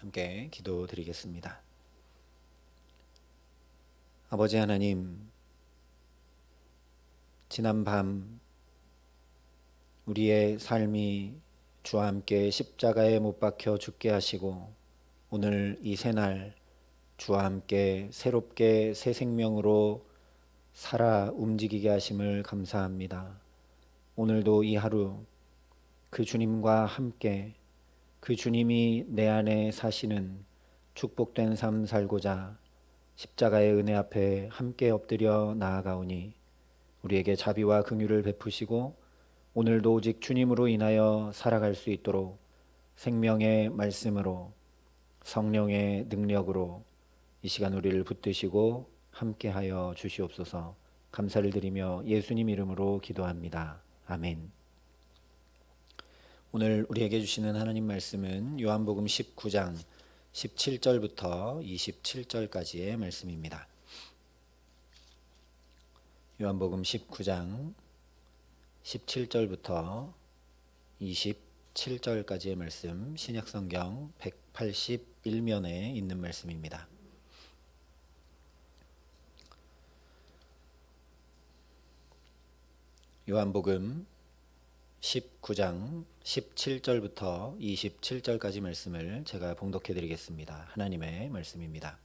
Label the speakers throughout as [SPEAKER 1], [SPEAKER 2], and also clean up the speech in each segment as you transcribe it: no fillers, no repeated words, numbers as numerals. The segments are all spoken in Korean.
[SPEAKER 1] 함께 기도드리겠습니다. 아버지 하나님, 지난 밤 우리의 삶이 주와 함께 십자가에 못 박혀 죽게 하시고 오늘 이 새날 주와 함께 새롭게 새 생명으로 살아 움직이게 하심을 감사합니다. 오늘도 이 하루 그 주님과 함께 그 주님이 내 안에 사시는 축복된 삶 살고자 십자가의 은혜 앞에 함께 엎드려 나아가오니 우리에게 자비와 긍휼을 베푸시고 오늘도 오직 주님으로 인하여 살아갈 수 있도록 생명의 말씀으로 성령의 능력으로 이 시간 우리를 붙드시고 함께하여 주시옵소서. 감사를 드리며 예수님 이름으로 기도합니다. 아멘. 오늘 우리에게 주시는 하나님 말씀은 요한복음 19장 17절부터 27절까지의 말씀입니다. 요한복음 19장 17절부터 27절까지의 말씀, 신약성경 181면에 있는 말씀입니다. 요한복음 19장 17절부터 27절까지 말씀을 제가 봉독해 드리겠습니다. 하나님의 말씀입니다.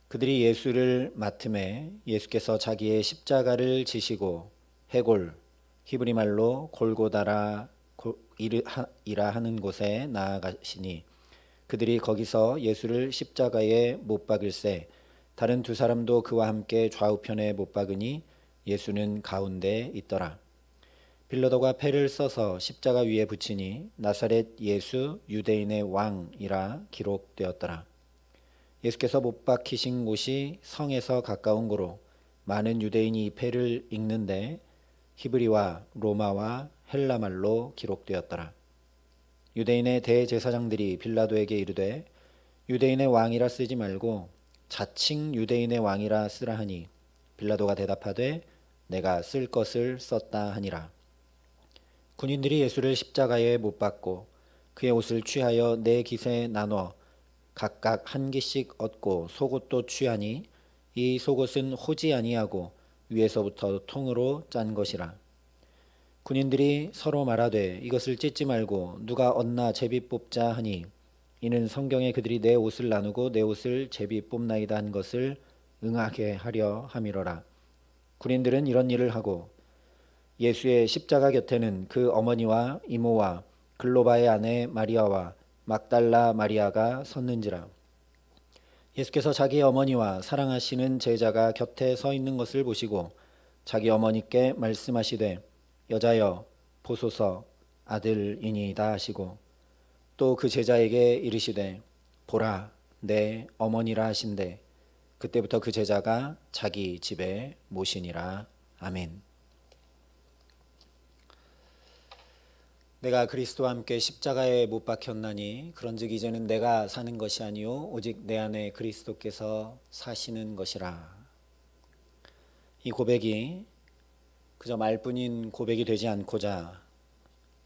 [SPEAKER 1] 그들이 예수를 맡음에 예수께서 자기의 십자가를 지시고 해골, 히브리 말로 골고다라 이라 하는 곳에 나아가시니 그들이 거기서 예수를 십자가에 못 박을새 다른 두 사람도 그와 함께 좌우편에 못 박으니 예수는 가운데 있더라. 빌라도가 패를 써서 십자가 위에 붙이니 나사렛 예수 유대인의 왕이라 기록되었더라. 예수께서 못 박히신 곳이 성에서 가까운 고로 많은 유대인이 이 패를 읽는데 히브리와 로마와 헬라말로 기록되었더라. 유대인의 대제사장들이 빌라도에게 이르되 유대인의 왕이라 쓰지 말고 자칭 유대인의 왕이라 쓰라 하니 빌라도가 대답하되 내가 쓸 것을 썼다 하니라. 군인들이 예수를 십자가에 못 박고 그의 옷을 취하여 네 깃에 나눠 각각 한 깃씩 얻고 속옷도 취하니 이 속옷은 호지 아니하고 위에서부터 통으로 짠 것이라. 군인들이 서로 말하되 이것을 찢지 말고 누가 얻나 제비 뽑자 하니 이는 성경에 그들이 내 옷을 나누고 내 옷을 제비 뽑나이다 한 것을 응하게 하려 함이로라. 군인들은 이런 일을 하고 예수의 십자가 곁에는 그 어머니와 이모와 글로바의 아내 마리아와 막달라 마리아가 섰는지라. 예수께서 자기 어머니와 사랑하시는 제자가 곁에 서 있는 것을 보시고 자기 어머니께 말씀하시되 여자여 보소서 아들이니이다 하시고 또 그 제자에게 이르시되 보라 내 어머니라 하신대 그때부터 그 제자가 자기 집에 모시니라. 아멘. 내가 그리스도와 함께 십자가에 못 박혔나니 그런즉 이제는 내가 사는 것이 아니요 오직 내 안에 그리스도께서 사시는 것이라. 이 고백이 그저 말뿐인 고백이 되지 않고자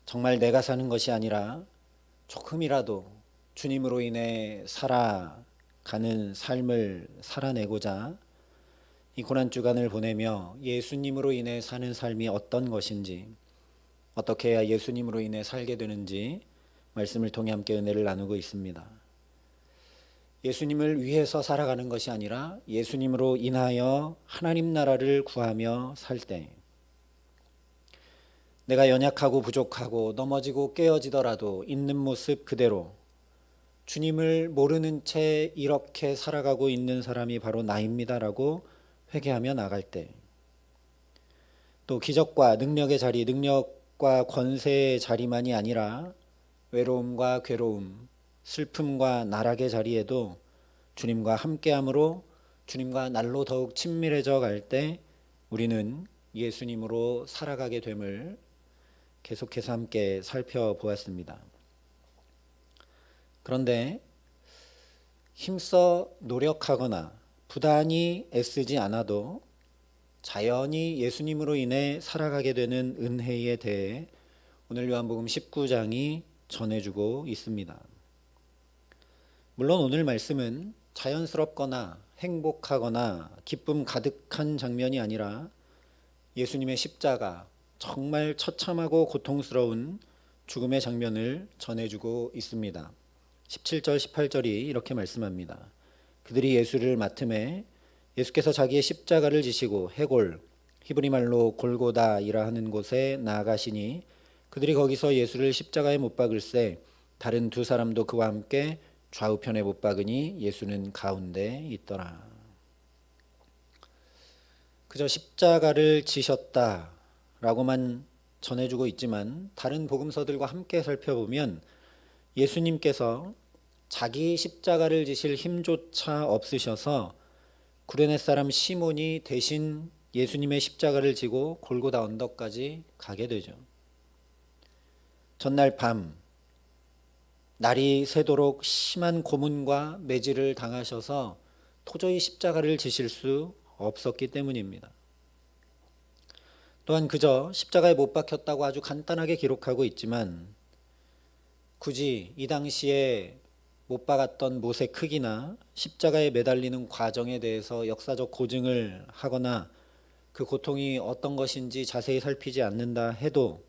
[SPEAKER 1] 정말 내가 사는 것이 아니라 조금이라도 주님으로 인해 살아가는 삶을 살아내고자 이 고난주간을 보내며 예수님으로 인해 사는 삶이 어떤 것인지 어떻게 해야 예수님으로 인해 살게 되는지 말씀을 통해 함께 은혜를 나누고 있습니다. 예수님을 위해서 살아가는 것이 아니라 예수님으로 인하여 하나님 나라를 구하며 살 때 내가 연약하고 부족하고 넘어지고 깨어지더라도 있는 모습 그대로 주님을 모르는 채 이렇게 살아가고 있는 사람이 바로 나입니다라고 회개하며 나갈 때 또 기적과 능력의 자리, 능력과 권세의 자리만이 아니라 외로움과 괴로움, 슬픔과 나락의 자리에도 주님과 함께함으로 주님과 날로 더욱 친밀해져 갈 때 우리는 예수님으로 살아가게 됨을 계속해서 함께 살펴보았습니다. 그런데 힘써 노력하거나 부단히 애쓰지 않아도 자연히 예수님으로 인해 살아가게 되는 은혜에 대해 오늘 요한복음 19장이 전해주고 있습니다. 물론 오늘 말씀은 자연스럽거나 행복하거나 기쁨 가득한 장면이 아니라 예수님의 십자가, 정말 처참하고 고통스러운 죽음의 장면을 전해주고 있습니다. 17절, 18절이 이렇게 말씀합니다. 그들이 예수를 맡음에 예수께서 자기의 십자가를 지시고 해골, 히브리 말로 골고다이라 하는 곳에 나아가시니 그들이 거기서 예수를 십자가에 못 박을새 다른 두 사람도 그와 함께 좌우편에 못 박으니 예수는 가운데 있더라. 그저 십자가를 지셨다라고만 전해주고 있지만 다른 복음서들과 함께 살펴보면 예수님께서 자기 십자가를 지실 힘조차 없으셔서 구레네 사람 시몬이 대신 예수님의 십자가를 지고 골고다 언덕까지 가게 되죠. 전날 밤 날이 새도록 심한 고문과 매질을 당하셔서 도저히 십자가를 지실 수 없었기 때문입니다. 또한 그저 십자가에 못 박혔다고 아주 간단하게 기록하고 있지만 굳이 이 당시에 못 박았던 못의 크기나 십자가에 매달리는 과정에 대해서 역사적 고증을 하거나 그 고통이 어떤 것인지 자세히 살피지 않는다 해도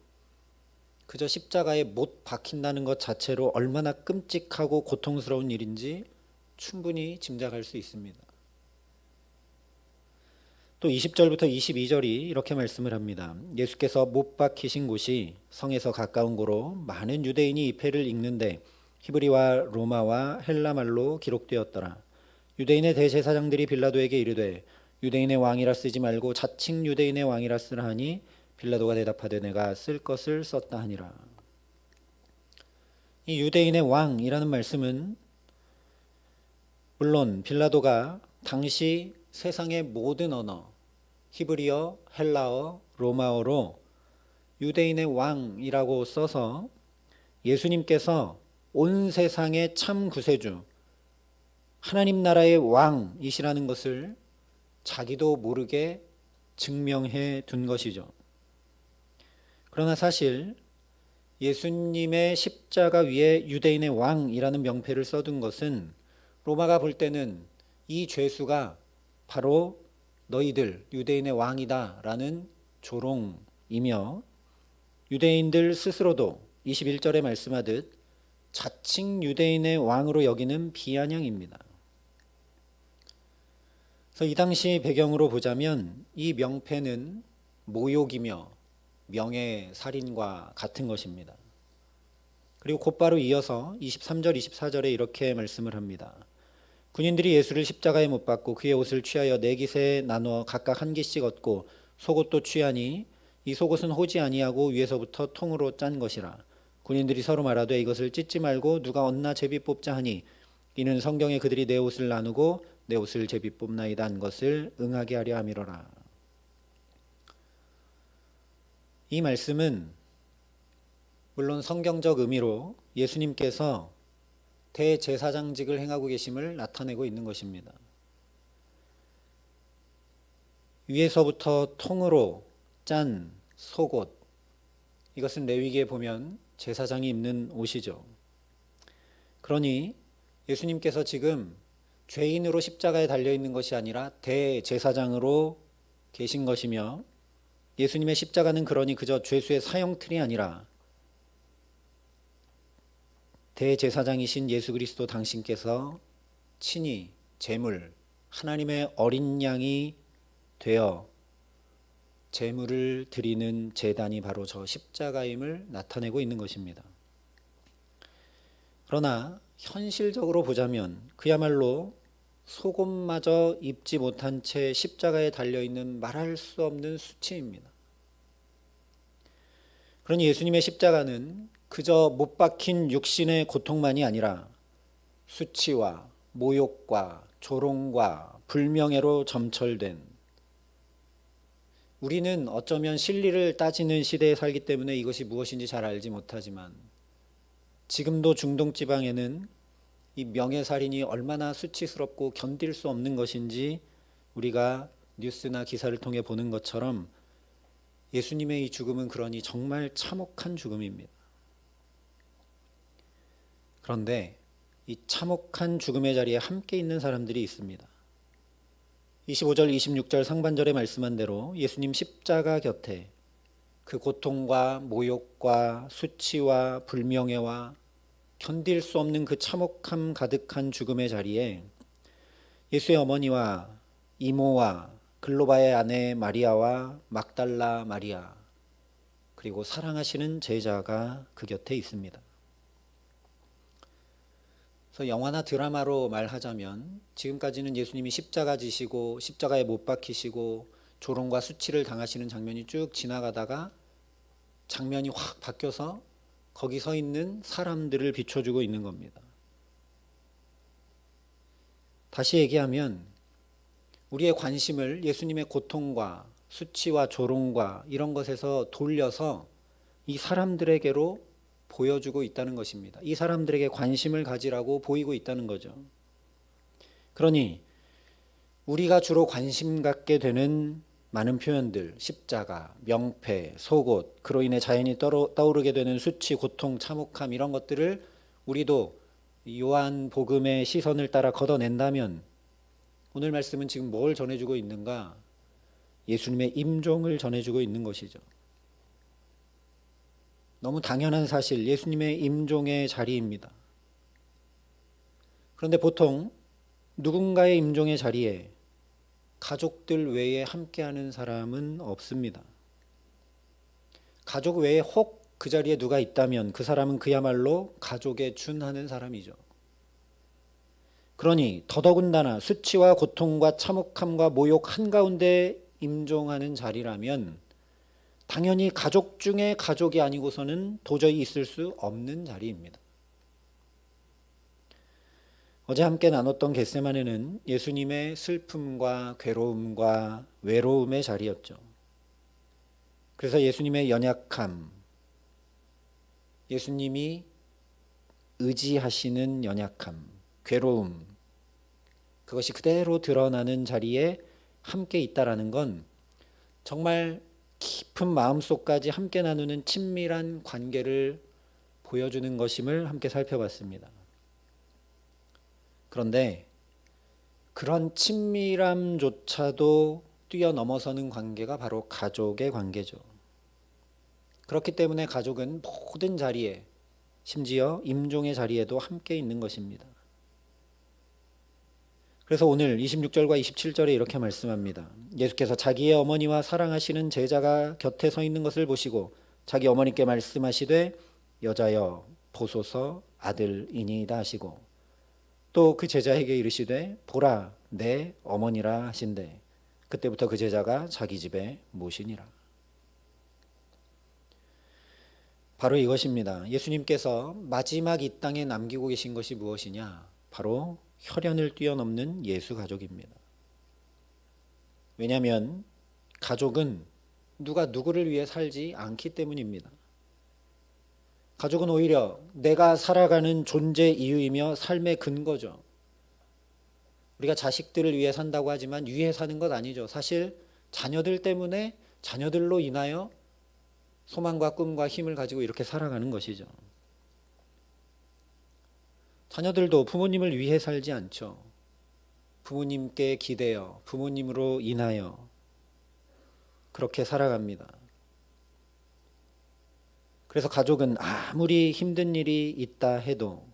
[SPEAKER 1] 그저 십자가에 못 박힌다는 것 자체로 얼마나 끔찍하고 고통스러운 일인지 충분히 짐작할 수 있습니다. 또 20절부터 22절이 이렇게 말씀을 합니다. 예수께서 못 박히신 곳이 성에서 가까운 고로 많은 유대인이 이 패를 읽는데 히브리와 로마와 헬라 말로 기록되었더라. 유대인의 대제사장들이 빌라도에게 이르되 유대인의 왕이라 쓰지 말고 자칭 유대인의 왕이라 쓰라 하니 빌라도가 대답하되 내가 쓸 것을 썼다 하니라. 이 유대인의 왕이라는 말씀은 물론 빌라도가 당시 세상의 모든 언어, 히브리어, 헬라어, 로마어로 유대인의 왕이라고 써서 예수님께서 온 세상의 참 구세주, 하나님 나라의 왕이시라는 것을 자기도 모르게 증명해 둔 것이죠. 그러나 사실 예수님의 십자가 위에 유대인의 왕이라는 명패를 써둔 것은 로마가 볼 때는 이 죄수가 바로 너희들 유대인의 왕이다 라는 조롱이며 유대인들 스스로도 21절에 말씀하듯 자칭 유대인의 왕으로 여기는 비아냥입니다. 그래서 이 당시 배경으로 보자면 이 명패는 모욕이며 명예살인과 같은 것입니다. 그리고 곧바로 이어서 23절, 24절에 이렇게 말씀을 합니다. 군인들이 예수를 십자가에 못 박고 그의 옷을 취하여 네 깃에 나누어 각각 한 깃씩 얻고 속옷도 취하니 이 속옷은 호지 아니하고 위에서부터 통으로 짠 것이라. 군인들이 서로 말하되 이것을 찢지 말고 누가 얻나 제비 뽑자 하니 이는 성경에 그들이 내 옷을 나누고 내 옷을 제비 뽑나이다 한 것을 응하게 하려 함이로라. 이 말씀은 물론 성경적 의미로 예수님께서 대제사장직을 행하고 계심을 나타내고 있는 것입니다. 위에서부터 통으로 짠 속옷, 이것은 레위기에 보면 제사장이 입는 옷이죠. 그러니 예수님께서 지금 죄인으로 십자가에 달려있는 것이 아니라 대제사장으로 계신 것이며 예수님의 십자가는 그러니 그저 죄수의 사형틀이 아니라 대제사장이신 예수 그리스도 당신께서 친히 제물, 하나님의 어린 양이 되어 제물을 드리는 제단이 바로 저 십자가임을 나타내고 있는 것입니다. 그러나 현실적으로 보자면 그야말로 속옷마저 입지 못한 채 십자가에 달려있는 말할 수 없는 수치입니다. 그러니 예수님의 십자가는 그저 못 박힌 육신의 고통만이 아니라 수치와 모욕과 조롱과 불명예로 점철된, 우리는 어쩌면 진리를 따지는 시대에 살기 때문에 이것이 무엇인지 잘 알지 못하지만 지금도 중동 지방에는 이 명예살인이 얼마나 수치스럽고 견딜 수 없는 것인지 우리가 뉴스나 기사를 통해 보는 것처럼 예수님의 이 죽음은 그러니 정말 참혹한 죽음입니다. 그런데 이 참혹한 죽음의 자리에 함께 있는 사람들이 있습니다. 25절, 26절 상반절에 말씀한 대로 예수님 십자가 곁에 그 고통과 모욕과 수치와 불명예와 견딜 수 없는 그 참혹함 가득한 죽음의 자리에 예수의 어머니와 이모와 글로바의 아내 마리아와 막달라 마리아, 그리고 사랑하시는 제자가 그 곁에 있습니다. 그래서 영화나 드라마로 말하자면 지금까지는 예수님이 십자가 지시고 십자가에 못 박히시고 조롱과 수치를 당하시는 장면이 쭉 지나가다가 장면이 확 바뀌어서 거기 서 있는 사람들을 비춰주고 있는 겁니다. 다시 얘기하면 우리의 관심을 예수님의 고통과 수치와 조롱과 이런 것에서 돌려서 이 사람들에게로 보여주고 있다는 것입니다. 이 사람들에게 관심을 가지라고 보이고 있다는 거죠. 그러니 우리가 주로 관심 갖게 되는 많은 표현들, 십자가, 명패, 속옷, 그로 인해 자연히 떠오르게 되는 수치, 고통, 참혹함 이런 것들을 우리도 요한복음의 시선을 따라 걷어낸다면 오늘 말씀은 지금 뭘 전해주고 있는가? 예수님의 임종을 전해주고 있는 것이죠. 너무 당연한 사실, 예수님의 임종의 자리입니다. 그런데 보통 누군가의 임종의 자리에 가족들 외에 함께하는 사람은 없습니다. 가족 외에 혹 그 자리에 누가 있다면 그 사람은 그야말로 가족에 준하는 사람이죠. 그러니 더더군다나 수치와 고통과 참혹함과 모욕 한가운데 임종하는 자리라면 당연히 가족 중에 가족이 아니고서는 도저히 있을 수 없는 자리입니다. 어제 함께 나눴던 겟세마네는 예수님의 슬픔과 괴로움과 외로움의 자리였죠. 그래서 예수님의 연약함, 예수님이 의지하시는 연약함, 괴로움, 그것이 그대로 드러나는 자리에 함께 있다라는 건 정말 깊은 마음속까지 함께 나누는 친밀한 관계를 보여주는 것임을 함께 살펴봤습니다. 그런데 그런 친밀함조차도 뛰어넘어서는 관계가 바로 가족의 관계죠. 그렇기 때문에 가족은 모든 자리에, 심지어 임종의 자리에도 함께 있는 것입니다. 그래서 오늘 26절과 27절에 이렇게 말씀합니다. 예수께서 자기의 어머니와 사랑하시는 제자가 곁에 서 있는 것을 보시고 자기 어머니께 말씀하시되 여자여 보소서 아들이니이다 하시고 또 그 제자에게 이르시되 보라 내 어머니라 하신대 그때부터 그 제자가 자기 집에 모시니라. 바로 이것입니다. 예수님께서 마지막 이 땅에 남기고 계신 것이 무엇이냐? 바로 혈연을 뛰어넘는 예수 가족입니다. 왜냐하면 가족은 누가 누구를 위해 살지 않기 때문입니다. 가족은 오히려 내가 살아가는 존재 이유이며 삶의 근거죠. 우리가 자식들을 위해 산다고 하지만 위해 사는 것 아니죠. 사실 자녀들 때문에 자녀들로 인하여 소망과 꿈과 힘을 가지고 이렇게 살아가는 것이죠. 자녀들도 부모님을 위해 살지 않죠. 부모님께 기대어 부모님으로 인하여 그렇게 살아갑니다. 그래서 가족은 아무리 힘든 일이 있다 해도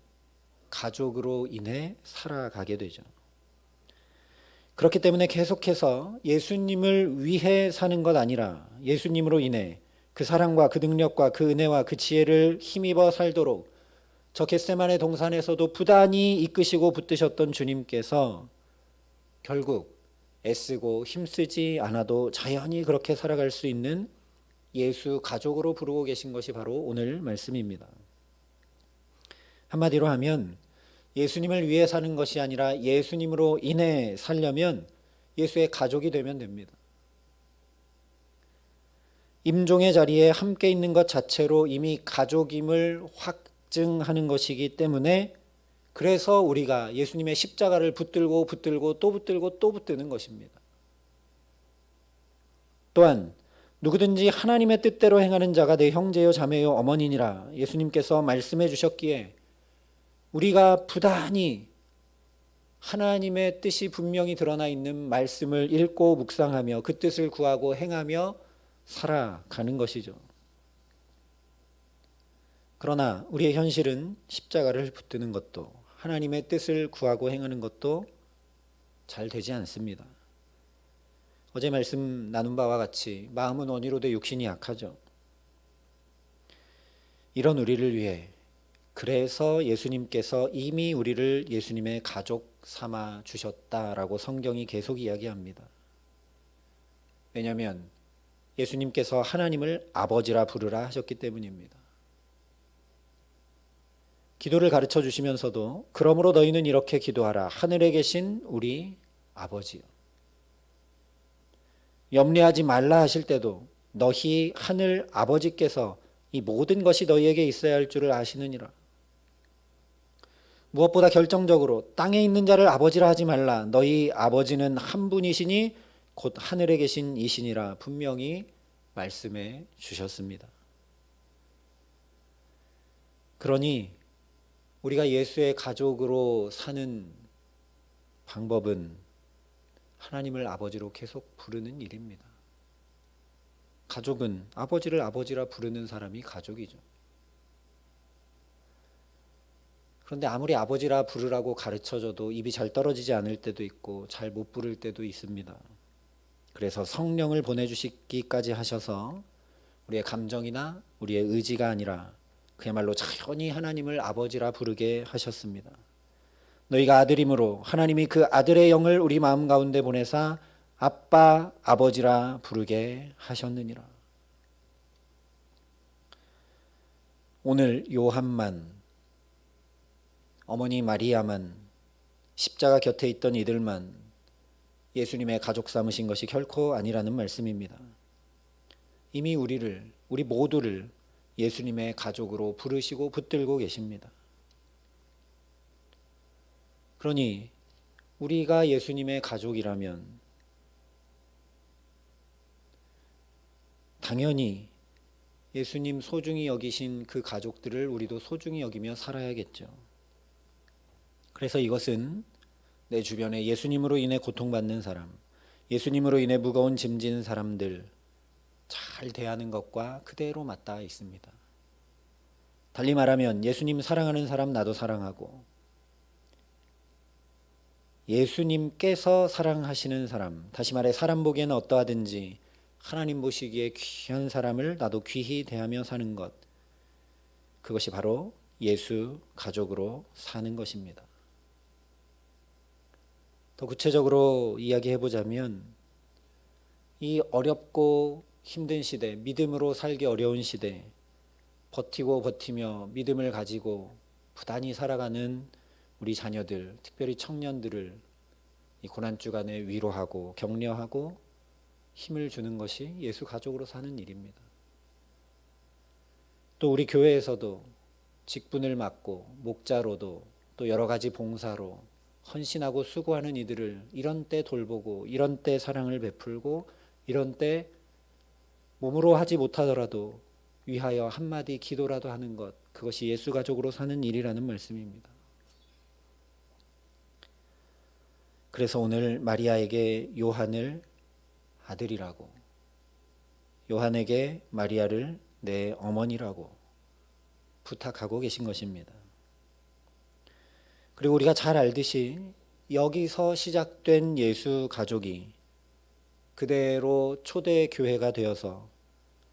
[SPEAKER 1] 가족으로 인해 살아가게 되죠. 그렇기 때문에 계속해서 예수님을 위해 사는 것 아니라 예수님으로 인해 그 사랑과 그 능력과 그 은혜와 그 지혜를 힘입어 살도록 저 겟세마네 동산에서도 부단히 이끄시고 붙드셨던 주님께서 결국 애쓰고 힘쓰지 않아도 자연히 그렇게 살아갈 수 있는 예수 가족으로 부르고 계신 것이 바로 오늘 말씀입니다. 한마디로 하면 예수님을 위해 사는 것이 아니라 예수님으로 인해 살려면 예수의 가족이 되면 됩니다. 임종의 자리에 함께 있는 것 자체로 이미 가족임을 확증하는 것이기 때문에 그래서 우리가 예수님의 십자가를 붙들고 또 붙들고 또 붙드는 것입니다. 또한 누구든지 하나님의 뜻대로 행하는 자가 내 형제요 자매요 어머니니라 예수님께서 말씀해 주셨기에 우리가 부단히 하나님의 뜻이 분명히 드러나 있는 말씀을 읽고 묵상하며 그 뜻을 구하고 행하며 살아가는 것이죠. 그러나 우리의 현실은 십자가를 붙드는 것도 하나님의 뜻을 구하고 행하는 것도 잘 되지 않습니다. 어제 말씀 나눈 바와 같이 마음은 원이로되 육신이 약하죠. 이런 우리를 위해 그래서 예수님께서 이미 우리를 예수님의 가족 삼아 주셨다라고 성경이 계속 이야기합니다. 왜냐하면 예수님께서 하나님을 아버지라 부르라 하셨기 때문입니다. 기도를 가르쳐 주시면서도 그러므로 너희는 이렇게 기도하라. 하늘에 계신 우리 아버지요. 염려하지 말라 하실 때도 너희 하늘 아버지께서 이 모든 것이 너희에게 있어야 할 줄을 아시느니라. 무엇보다 결정적으로 땅에 있는 자를 아버지라 하지 말라. 너희 아버지는 한 분이시니 곧 하늘에 계신 이시니라 분명히 말씀해 주셨습니다. 그러니 우리가 예수의 가족으로 사는 방법은 하나님을 아버지로 계속 부르는 일입니다. 가족은 아버지를 아버지라 부르는 사람이 가족이죠. 그런데 아무리 아버지라 부르라고 가르쳐줘도 입이 잘 떨어지지 않을 때도 있고 잘 못 부를 때도 있습니다. 그래서 성령을 보내주시기까지 하셔서 우리의 감정이나 우리의 의지가 아니라 그야말로 자연히 하나님을 아버지라 부르게 하셨습니다. 너희가 아들이므로 하나님이 그 아들의 영을 우리 마음 가운데 보내사 아빠 아버지라 부르게 하셨느니라. 오늘 요한만, 어머니 마리아만, 십자가 곁에 있던 이들만 예수님의 가족 삼으신 것이 결코 아니라는 말씀입니다. 이미 우리 모두를 예수님의 가족으로 부르시고 붙들고 계십니다. 그러니 우리가 예수님의 가족이라면 당연히 예수님 소중히 여기신 그 가족들을 우리도 소중히 여기며 살아야겠죠. 그래서 이것은 내 주변에 예수님으로 인해 고통받는 사람, 예수님으로 인해 무거운 짐진 사람들 잘 대하는 것과 그대로 맞닿아 있습니다. 달리 말하면 예수님 사랑하는 사람 나도 사랑하고 예수님께서 사랑하시는 사람, 다시 말해 사람 보기에는 어떠하든지 하나님 보시기에 귀한 사람을 나도 귀히 대하며 사는 것, 그것이 바로 예수 가족으로 사는 것입니다. 더 구체적으로 이야기해보자면 이 어렵고 힘든 시대, 믿음으로 살기 어려운 시대, 버티고 버티며 믿음을 가지고 부단히 살아가는 우리 자녀들, 특별히 청년들을 이 고난주간에 위로하고 격려하고 힘을 주는 것이 예수 가족으로 사는 일입니다. 또 우리 교회에서도 직분을 맡고 목자로도 또 여러 가지 봉사로 헌신하고 수고하는 이들을 이런 때 돌보고 이런 때 사랑을 베풀고 이런 때 몸으로 하지 못하더라도 위하여 한마디 기도라도 하는 것, 그것이 예수 가족으로 사는 일이라는 말씀입니다. 그래서 오늘 마리아에게 요한을 아들이라고, 요한에게 마리아를 내 어머니라고 부탁하고 계신 것입니다. 그리고 우리가 잘 알듯이 여기서 시작된 예수 가족이 그대로 초대 교회가 되어서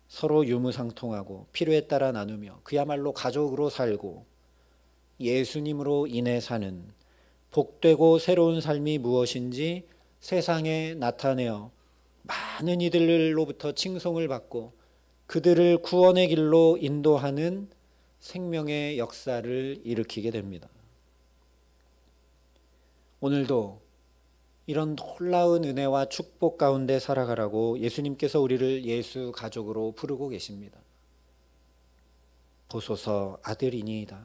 [SPEAKER 1] 서로 유무상통하고 필요에 따라 나누며 그야말로 가족으로 살고 예수님으로 인해 사는 복되고 새로운 삶이 무엇인지 세상에 나타내어 많은 이들로부터 칭송을 받고 그들을 구원의 길로 인도하는 생명의 역사를 일으키게 됩니다. 오늘도 이런 놀라운 은혜와 축복 가운데 살아가라고 예수님께서 우리를 예수 가족으로 부르고 계십니다. 보소서 아들이니이다.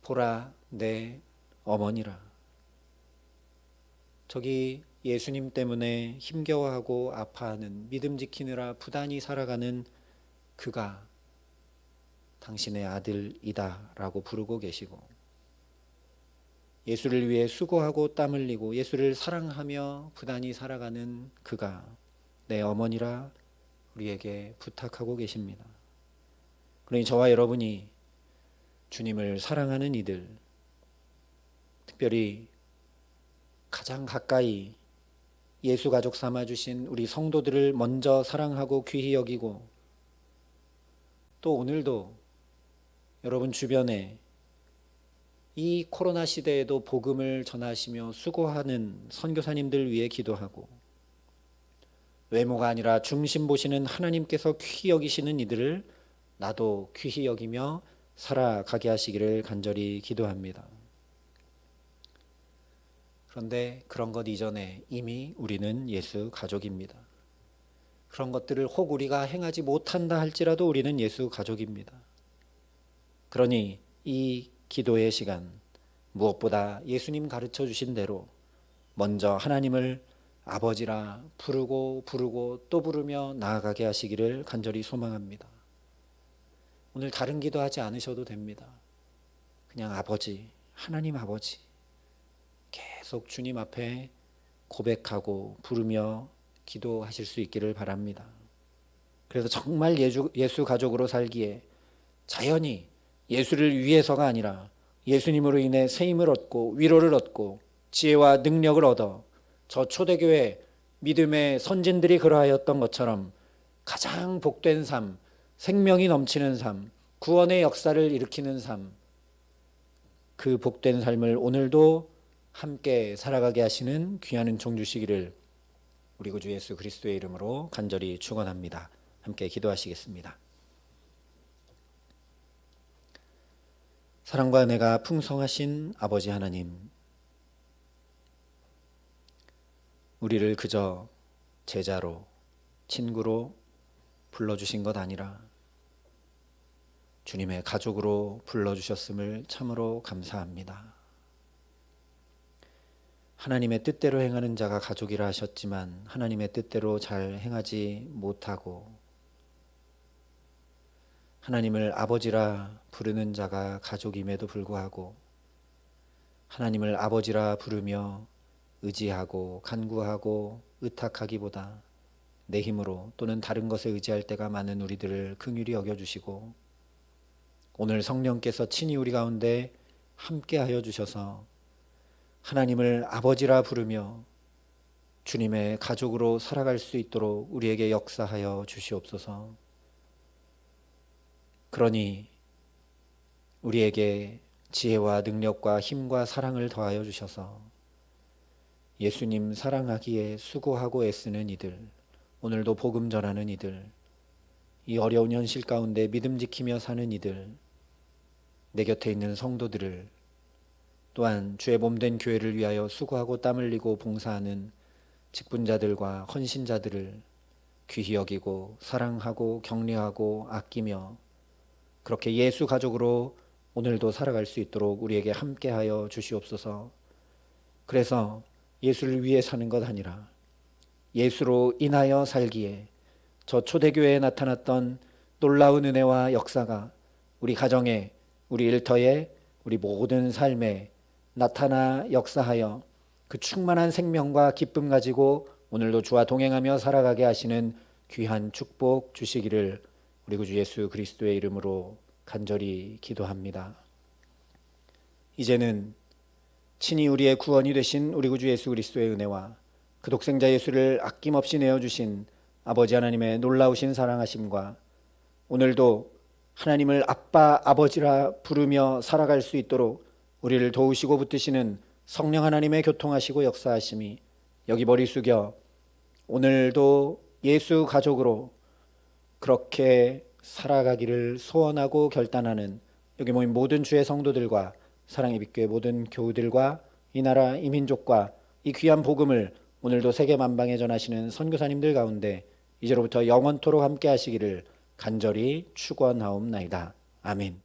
[SPEAKER 1] 보라 내 어머니라. 저기 예수님 때문에 힘겨워하고 아파하는 믿음 지키느라 부단히 살아가는 그가 당신의 아들이다 라고 부르고 계시고 예수를 위해 수고하고 땀 흘리고 예수를 사랑하며 부단히 살아가는 그가 내 어머니라 우리에게 부탁하고 계십니다. 그러니 저와 여러분이 주님을 사랑하는 이들, 특별히 가장 가까이 예수 가족 삼아주신 우리 성도들을 먼저 사랑하고 귀히 여기고, 또 오늘도 여러분 주변에 이 코로나 시대에도 복음을 전하시며 수고하는 선교사님들 위해 기도하고, 외모가 아니라 중심 보시는 하나님께서 귀히 여기시는 이들을 나도 귀히 여기며 살아가게 하시기를 간절히 기도합니다. 그런데 그런 것 이전에 이미 우리는 예수 가족입니다. 그런 것들을 혹 우리가 행하지 못한다 할지라도 우리는 예수 가족입니다. 그러니 이 기도의 시간, 무엇보다 예수님 가르쳐 주신 대로 먼저 하나님을 아버지라 부르고 또 부르며 나아가게 하시기를 간절히 소망합니다. 오늘 다른 기도하지 않으셔도 됩니다. 그냥 아버지, 하나님 아버지 계속 주님 앞에 고백하고 부르며 기도하실 수 있기를 바랍니다. 그래서 정말 예수 가족으로 살기에 자연히 예수를 위해서가 아니라 예수님으로 인해 세임을 얻고 위로를 얻고 지혜와 능력을 얻어 저 초대교회 믿음의 선진들이 그러하였던 것처럼 가장 복된 삶, 생명이 넘치는 삶, 구원의 역사를 일으키는 삶, 그 복된 삶을 오늘도 함께 살아가게 하시는 귀한 은총 주시기를 우리 구주 예수 그리스도의 이름으로 간절히 축원합니다. 함께 기도하시겠습니다. 사랑과 은혜가 풍성하신 아버지 하나님, 우리를 그저 제자로, 친구로 불러주신 것 아니라 주님의 가족으로 불러주셨음을 참으로 감사합니다. 하나님의 뜻대로 행하는 자가 가족이라 하셨지만 하나님의 뜻대로 잘 행하지 못하고 하나님을 아버지라 부르는 자가 가족임에도 불구하고 하나님을 아버지라 부르며 의지하고 간구하고 의탁하기보다 내 힘으로 또는 다른 것에 의지할 때가 많은 우리들을 긍휼히 여겨주시고 오늘 성령께서 친히 우리 가운데 함께하여 주셔서 하나님을 아버지라 부르며 주님의 가족으로 살아갈 수 있도록 우리에게 역사하여 주시옵소서. 그러니 우리에게 지혜와 능력과 힘과 사랑을 더하여 주셔서 예수님 사랑하기에 수고하고 애쓰는 이들, 오늘도 복음 전하는 이들, 이 어려운 현실 가운데 믿음 지키며 사는 이들, 내 곁에 있는 성도들을, 또한 주의 몸된 교회를 위하여 수고하고 땀 흘리고 봉사하는 직분자들과 헌신자들을 귀히 여기고 사랑하고 격려하고 아끼며 그렇게 예수 가족으로 오늘도 살아갈 수 있도록 우리에게 함께하여 주시옵소서. 그래서 예수를 위해 사는 것 아니라 예수로 인하여 살기에 저 초대교회에 나타났던 놀라운 은혜와 역사가 우리 가정에, 우리 일터에, 우리 모든 삶에 나타나 역사하여 그 충만한 생명과 기쁨 가지고 오늘도 주와 동행하며 살아가게 하시는 귀한 축복 주시기를 우리 구주 예수 그리스도의 이름으로 간절히 기도합니다. 이제는 친히 우리의 구원이 되신 우리 구주 예수 그리스도의 은혜와 그 독생자 예수를 아낌없이 내어주신 아버지 하나님의 놀라우신 사랑하심과 오늘도 하나님을 아빠 아버지라 부르며 살아갈 수 있도록 우리를 도우시고 붙드시는 성령 하나님의 교통하시고 역사하심이 여기 머리 숙여 오늘도 예수 가족으로 그렇게 살아가기를 소원하고 결단하는 여기 모인 모든 주의 성도들과 사랑의 빛교회 모든 교우들과 이 나라 이 민족과 이 귀한 복음을 오늘도 세계 만방에 전하시는 선교사님들 가운데 이제로부터 영원토록 함께 하시기를 간절히 축원하옵나이다. 아멘.